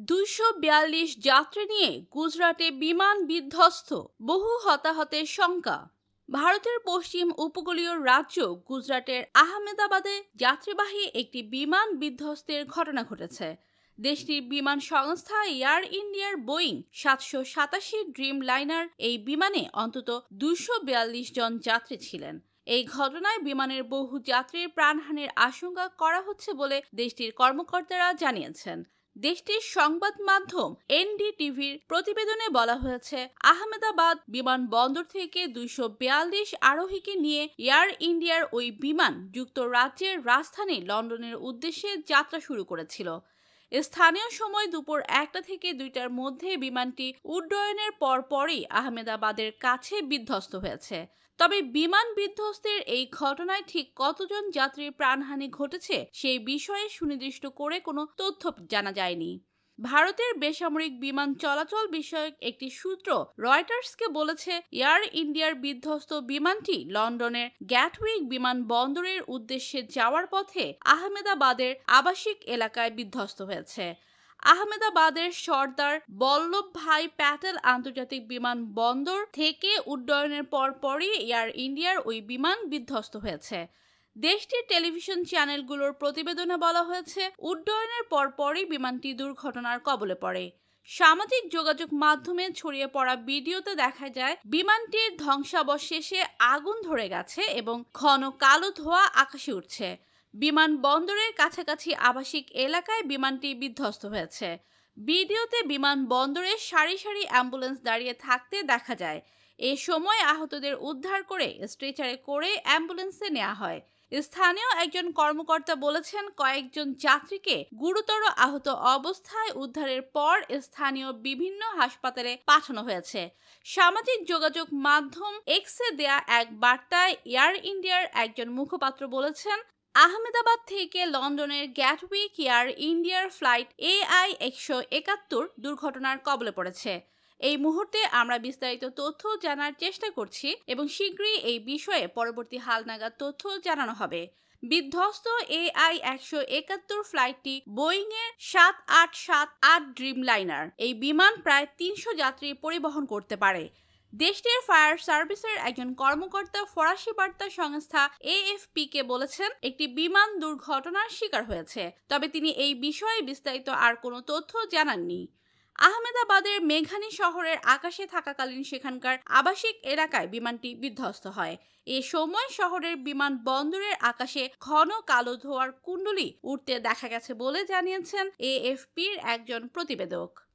২৪২ যাত্রী নিয়ে গুজরাটে বিমান বিধ্বস্ত, বহু হতাহতের শঙ্কা। ভারতের পশ্চিম উপকূলীয় রাজ্য গুজরাটের আহমেদাবাদে যাত্রীবাহী একটি বিমান বিধ্বস্তের ঘটনা ঘটেছে। দেশটির বিমান সংস্থা এয়ার ইন্ডিয়ার বোয়িং ৭৮৭ ড্রিম লাইনার এই বিমানে অন্তত ২৪২ জন যাত্রী ছিলেন। এই ঘটনায় বিমানের বহু যাত্রীর প্রাণহানির আশঙ্কা করা হচ্ছে বলে দেশটির কর্মকর্তারা জানিয়েছেন। দেশটির সংবাদ মাধ্যম এনডিটিভির প্রতিবেদনে বলা হয়েছে, আহমেদাবাদ বিমানবন্দর থেকে ২৪২ আরোহীকে নিয়ে এয়ার ইন্ডিয়ার ওই বিমান যুক্তরাজ্যের রাজধানী লন্ডনের উদ্দেশ্যে যাত্রা শুরু করেছিল। স্থানীয় সময় দুপুর ১টা থেকে ২টার মধ্যে বিমানটি উড্ডয়নের পরপরই আহমেদাবাদের কাছে বিধ্বস্ত হয়েছে। তবে বিমান বিধ্বস্তের এই ঘটনায় ঠিক কতজন যাত্রীর প্রাণহানি ঘটেছে সেই বিষয়ে সুনির্দিষ্ট করে কোনো তথ্য জানা যায়নি। ভারতের বেসামরিক বিমান চলাচল বিষয়ক একটি সূত্র রয়টার্সকে বলেছে, এয়ার ইন্ডিয়ার বিধ্বস্ত বিমানটি লন্ডনের গ্যাটউইক বিমানবন্দরের উদ্দেশ্যে যাওয়ার পথে আহমেদাবাদের আবাসিক এলাকায় বিধ্বস্ত হয়েছে। আহমেদাবাদের সর্দার বল্লভভাই প্যাটেল আন্তর্জাতিক বিমানবন্দর থেকে উড্ডয়নের পরপরই এয়ার ইন্ডিয়ার ওই বিমান বিধ্বস্ত হয়েছে। দেশটির টেলিভিশন চ্যানেলগুলোর প্রতিবেদনে বলা হয়েছে, উড্ডয়নের পরপরই বিমানটি দুর্ঘটনার কবলে পড়ে। সামাজিক যোগাযোগ মাধ্যমে ছড়িয়ে পড়া ভিডিওতে দেখা যায় বিমানটির ধ্বংসাবশেষে আগুন ধরে গেছে এবং ঘন কালো ধোঁয়া আকাশে উঠছে। বিমানবন্দরের কাছাকাছি আবাসিক এলাকায় বিমানটি বিধ্বস্ত হয়েছে। ভিডিওতে বিমানবন্দরে সারি সারি অ্যাম্বুলেন্স দাঁড়িয়ে থাকতে দেখা যায়। এ সময় আহতদের উদ্ধার করে স্ট্রেচারে করে অ্যাম্বুলেন্সে নেওয়া হয়। স্থানীয় একজন কর্মকর্তা বলেছেন, কয়েকজন যাত্রীকে গুরুতর আহত অবস্থায় উদ্ধারের পর স্থানীয় বিভিন্ন হাসপাতালে পাঠানো হয়েছে। সামাজিক যোগাযোগ মাধ্যম এক্সে দেয়া এক বার্তায় এয়ার ইন্ডিয়ার একজন মুখপাত্র বলেছেন, আহমেদাবাদ থেকে লন্ডনের গ্যাটউইক এয়ার ইন্ডিয়ার ফ্লাইট AI-171 দুর্ঘটনার কবলে পড়েছে। এই মুহূর্তে আমরা বিস্তারিত তথ্য জানার চেষ্টা করছি এবং শীঘ্রই এই বিষয়ে পরবর্তী হালনাগাদ তথ্য জানানো হবে। বিধ্বস্ত AI-171 ফ্লাইটটি বোয়িংয়ের ৭৮৭৮ ড্রিম লাইনার। এই বিমান প্রায় ৩০০ যাত্রী পরিবহন করতে পারে। দেশটির ফায়ার সার্ভিসের একজন কর্মকর্তা ফরাসি বার্তা সংস্থা AFP-কে বলেছেন, একটি বিমান দুর্ঘটনার শিকার হয়েছে, তবে তিনি এই বিষয়ে বিস্তারিত আর কোনো তথ্য জানাননি। আহমেদাবাদের মেঘানি শহরের আকাশে থাকাকালীন সেখানকার আবাসিক এলাকায় বিমানটি বিধ্বস্ত হয়। এ সময় শহরের বিমানবন্দরের আকাশে ঘন কালো ধোঁয়ার কুণ্ডলী উঠতে দেখা গেছে বলে জানিয়েছেন AFP-র একজন প্রতিবেদক।